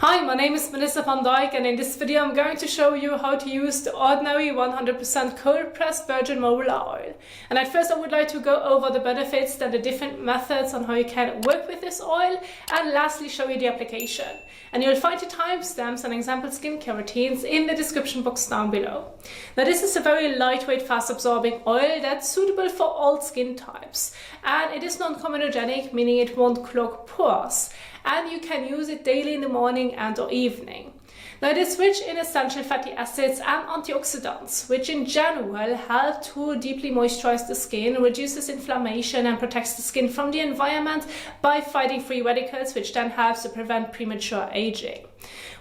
Hi, my name is Melissa van Dijk, and in this video I'm going to show you how to use the ordinary 100% cold pressed virgin marula oil. And at first I would like to go over the benefits and the different methods on how you can work with this oil, and lastly show you the application. And you'll find the timestamps and example skincare routines in the description box down below. Now this is a very lightweight, fast absorbing oil that's suitable for all skin types, and it is non-comedogenic, meaning it won't clog pores. And you can use it daily in the morning and or evening. Now it is rich in essential fatty acids and antioxidants, which in general help to deeply moisturize the skin, reduces inflammation and protects the skin from the environment by fighting free radicals, which then helps to prevent premature aging.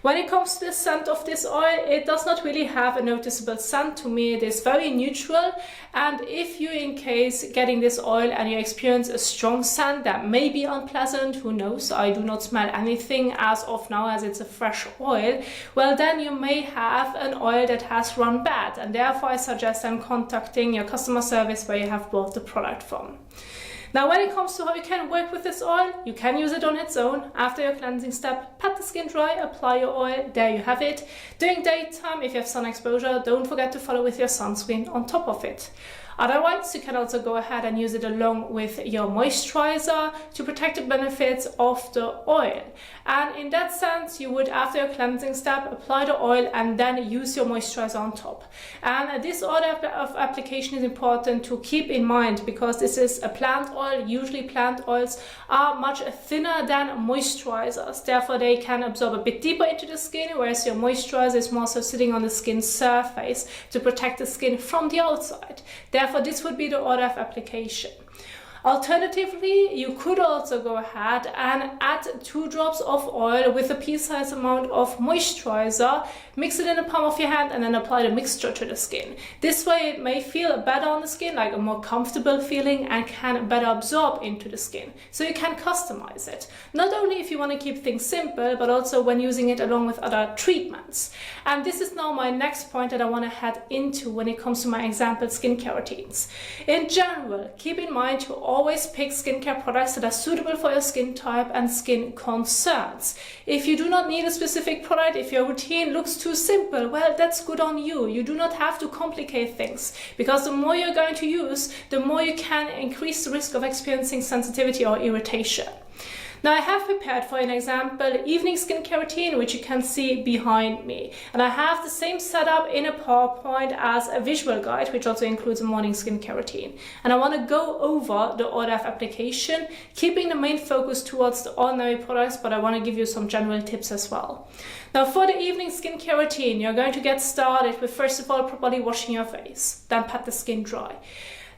When it comes to the scent of this oil, it does not really have a noticeable scent. To me, it is very neutral, and if you in case getting this oil and you experience a strong scent that may be unpleasant, who knows, I do not smell anything as of now as it's a fresh oil, well then you may have an oil that has run bad, and therefore I suggest then contacting your customer service where you have bought the product from. Now when it comes to how you can work with this oil, you can use it on its own. After your cleansing step, pat the skin dry, apply your oil, there you have it. During daytime, if you have sun exposure, don't forget to follow with your sunscreen on top of it. Otherwise, you can also go ahead and use it along with your moisturizer to protect the benefits of the oil. And in that sense, you would, after your cleansing step, apply the oil and then use your moisturizer on top. And this order of application is important to keep in mind because this is a plant oil. Usually plant oils are much thinner than moisturizers. Therefore, they can absorb a bit deeper into the skin, whereas your moisturizer is more so sitting on the skin surface to protect the skin from the outside. Therefore, this would be the order of application. Alternatively, you could also go ahead and add 2 drops of oil with a pea-sized amount of moisturizer, mix it in the palm of your hand and then apply the mixture to the skin. This way it may feel better on the skin, like a more comfortable feeling, and can better absorb into the skin. So you can customize it. Not only if you want to keep things simple, but also when using it along with other treatments. And this is now my next point that I want to head into when it comes to my example skincare routines. In general, keep in mind to always pick skincare products that are suitable for your skin type and skin concerns. If you do not need a specific product, if your routine looks too simple, well, that's good on you. You do not have to complicate things, because the more you're going to use, the more you can increase the risk of experiencing sensitivity or irritation. Now I have prepared for an example evening skincare routine, which you can see behind me. And I have the same setup in a PowerPoint as a visual guide, which also includes a morning skincare routine. And I want to go over the order of application, keeping the main focus towards the ordinary products, but I want to give you some general tips as well. Now for the evening skincare routine, you're going to get started with first of all properly washing your face, then pat the skin dry.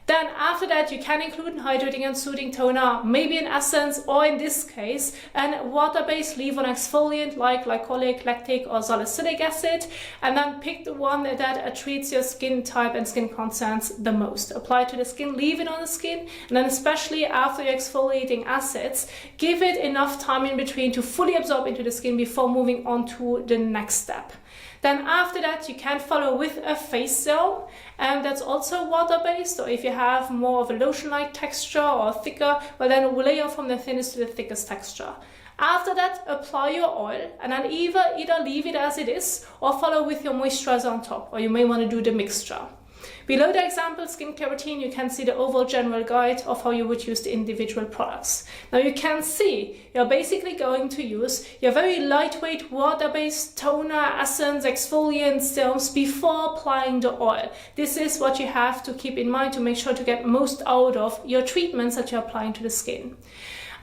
Then after that, you can include an hydrating and soothing toner, maybe an essence, or in this case, a water-based leave-on exfoliant like glycolic, lactic, or salicylic acid, and then pick the one that treats your skin type and skin concerns the most. Apply to the skin, leave it on the skin, and then especially after your exfoliating acids, give it enough time in between to fully absorb into the skin before moving on to the next step. Then after that, you can follow with a face serum, and that's also water-based, or if you have more of a lotion-like texture or thicker, well then layer from the thinnest to the thickest texture. After that, apply your oil, and then either leave it as it is, or follow with your moisturizer on top, or you may want to do the mixture. Below the example skincare routine, you can see the overall general guide of how you would use the individual products. Now you can see you're basically going to use your very lightweight water-based toner, essence, exfoliant serums before applying the oil. This is what you have to keep in mind to make sure to get most out of your treatments that you're applying to the skin.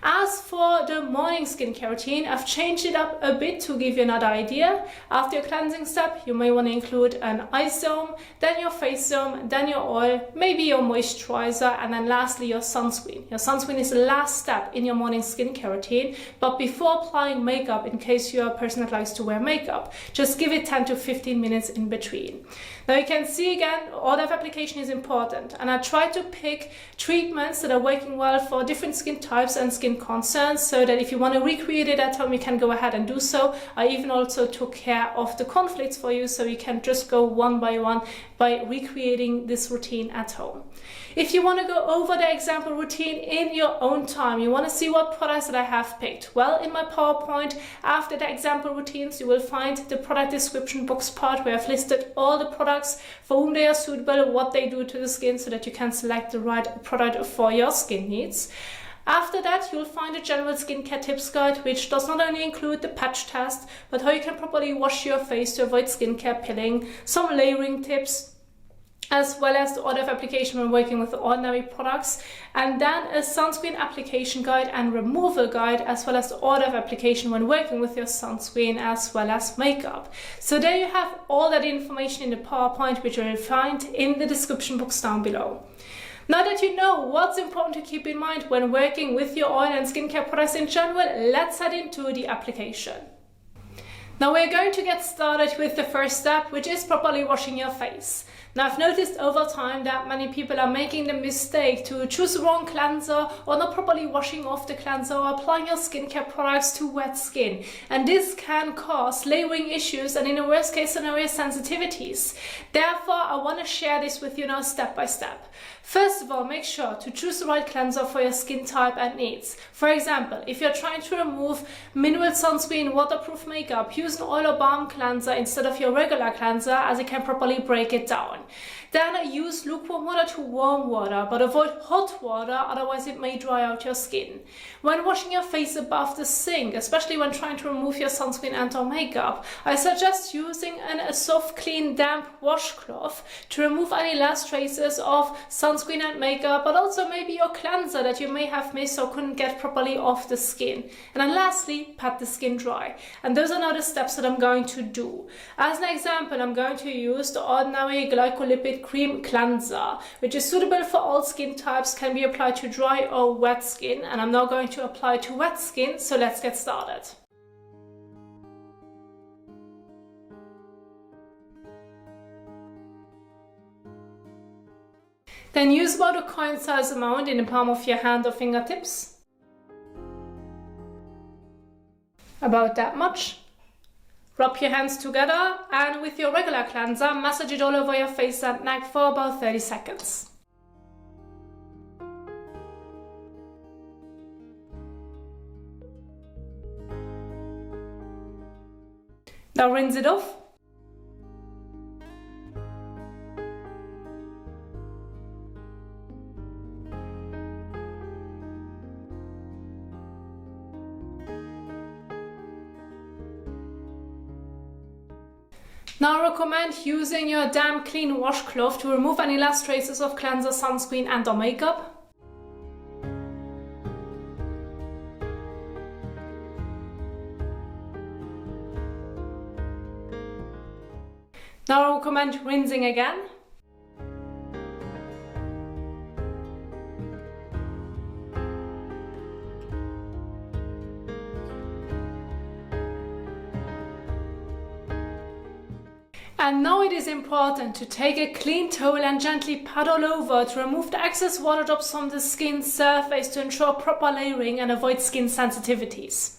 As for the morning skincare routine, I've changed it up a bit to give you another idea. After your cleansing step, you may want to include an eye serum, then your face serum, then your oil, maybe your moisturizer, and then lastly your sunscreen. Your sunscreen is the last step in your morning skincare routine, but before applying makeup, in case you're a person that likes to wear makeup, just give it 10 to 15 minutes in between. Now you can see again, order of application is important, and I try to pick treatments that are working well for different skin types and skin skin concerns, so that if you want to recreate it at home, you can go ahead and do so. I even also took care of the conflicts for you, so you can just go one by one by recreating this routine at home. If you want to go over the example routine in your own time, you want to see what products that I have picked. Well, in my PowerPoint, after the example routines, you will find the product description box part where I've listed all the products, for whom they are suitable, what they do to the skin, so that you can select the right product for your skin needs. After that, you'll find a general skincare tips guide, which does not only include the patch test, but how you can properly wash your face to avoid skincare pilling, some layering tips, as well as the order of application when working with Ordinary products, and then a sunscreen application guide and removal guide, as well as the order of application when working with your sunscreen as well as makeup. So there you have all that information in the PowerPoint, which you will find in the description box down below. Now that you know what's important to keep in mind when working with your oil and skincare products in general, let's head into the application. Now we're going to get started with the first step, which is properly washing your face. Now I've noticed over time that many people are making the mistake to choose the wrong cleanser, or not properly washing off the cleanser, or applying your skincare products to wet skin. And this can cause layering issues and, in a worst case scenario, sensitivities. Therefore, I want to share this with you now step by step. First of all, make sure to choose the right cleanser for your skin type and needs. For example, if you're trying to remove mineral sunscreen, waterproof makeup, use an oil or balm cleanser instead of your regular cleanser, as it can properly break it down. Then use lukewarm water to warm water, but avoid hot water, otherwise it may dry out your skin. When washing your face above the sink, especially when trying to remove your sunscreen and or makeup, I suggest using a soft, clean, damp washcloth to remove any last traces of sunscreen and makeup, but also maybe your cleanser that you may have missed or couldn't get properly off the skin. And then lastly, pat the skin dry. And those are now the steps that I'm going to do. As an example, I'm going to use the Ordinary Glycolipid Cream Cleanser, which is suitable for all skin types, can be applied to dry or wet skin, and I'm now going to apply to wet skin, so let's get started. Then use about a coin-size amount in the palm of your hand or fingertips. About that much. Rub your hands together, and with your regular cleanser, massage it all over your face and neck for about 30 seconds. Now rinse it off. Now I recommend using your damp clean washcloth to remove any last traces of cleanser, sunscreen and or makeup. Now I recommend rinsing again. And now it is important to take a clean towel and gently pat all over to remove the excess water drops from the skin surface to ensure proper layering and avoid skin sensitivities.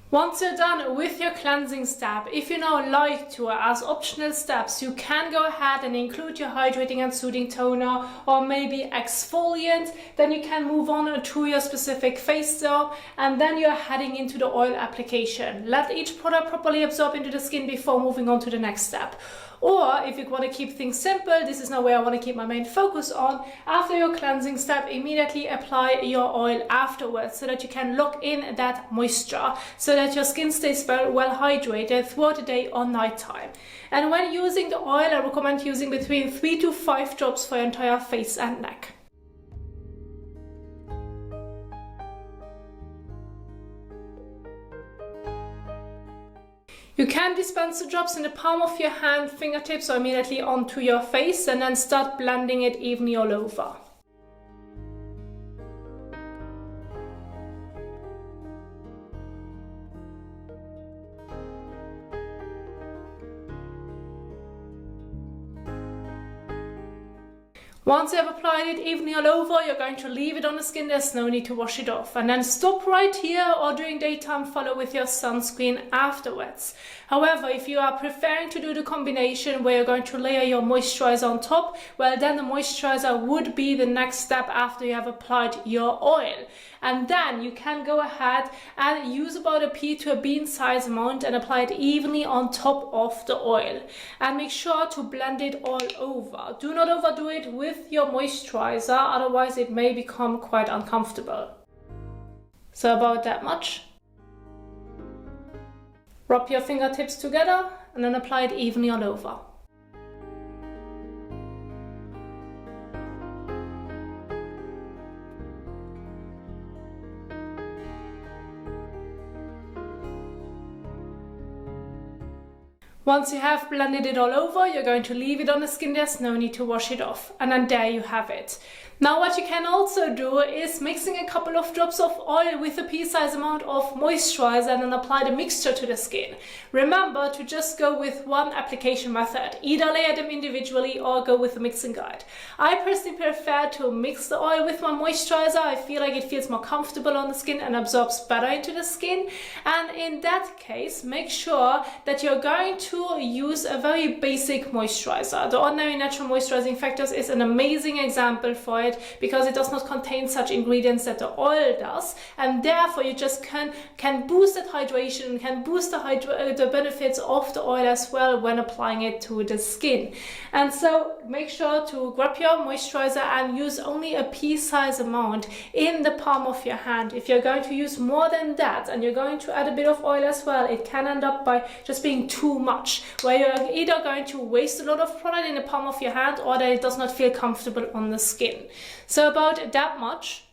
Once you're done with your cleansing step, if you now like to, as optional steps, you can go ahead and include your hydrating and soothing toner or maybe exfoliant. Then you can move on to your specific face soap, and then you're heading into the oil application. Let each product properly absorb into the skin before moving on to the next step. Or if you want to keep things simple, this is now where I want to keep my main focus on. After your cleansing step, immediately apply your oil afterwards so that you can lock in that moisture, so that your skin stays well hydrated throughout the day or night time. And when using the oil, I recommend using between 3 to 5 drops for your entire face and neck. You can dispense the drops in the palm of your hand, fingertips, or immediately onto your face, and then start blending it evenly all over. Once you have applied it evenly all over, you're going to leave it on the skin. There's no need to wash it off. And then stop right here, or during daytime follow with your sunscreen afterwards. However, if you are preferring to do the combination where you're going to layer your moisturizer on top, well then the moisturizer would be the next step after you have applied your oil. And then you can go ahead and use about a pea to a bean size amount and apply it evenly on top of the oil. And make sure to blend it all over. Do not overdo it with your moisturizer, otherwise it may become quite uncomfortable. So about that much. Rub your fingertips together and then apply it evenly all over. Once you have blended it all over, you're going to leave it on the skin. There's no need to wash it off. And then there you have it. Now what you can also do is mixing a couple of drops of oil with a pea-sized amount of moisturizer and then apply the mixture to the skin. Remember to just go with one application method. Either layer them individually or go with the mixing guide. I personally prefer to mix the oil with my moisturizer. I feel like it feels more comfortable on the skin and absorbs better into the skin. And in that case, make sure that you're going to use a very basic moisturizer. The Ordinary Natural Moisturizing Factors is an amazing example for it, because it does not contain such ingredients that the oil does, and therefore you just can boost that hydration, can boost the benefits of the oil as well when applying it to the skin. And so make sure to grab your moisturizer and use only a pea-sized amount in the palm of your hand. If you're going to use more than that and you're going to add a bit of oil as well, it can end up by just being too much, where you're either going to waste a lot of product in the palm of your hand or that it does not feel comfortable on the skin. So about that much,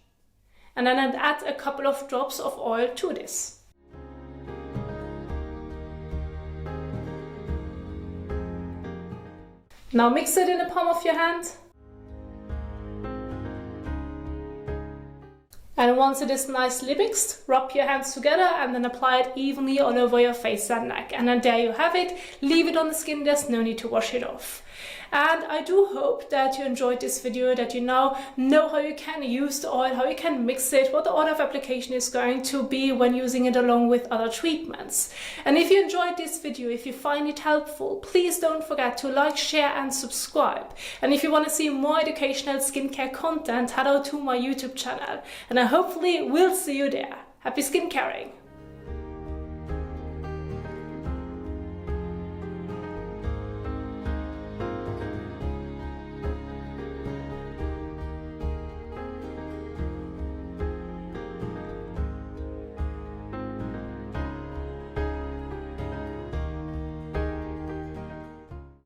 and then I'd add a couple of drops of oil to this. Now mix it in the palm of your hand. And once it is nicely mixed, rub your hands together and then apply it evenly all over your face and neck. And then there you have it. Leave it on the skin, there's no need to wash it off. And I do hope that you enjoyed this video, that you now know how you can use the oil, how you can mix it, what the order of application is going to be when using it along with other treatments. And if you enjoyed this video, if you find it helpful, please don't forget to like, share and subscribe. And if you want to see more educational skincare content, head out to my YouTube channel. And I hopefully will see you there. Happy skincaring!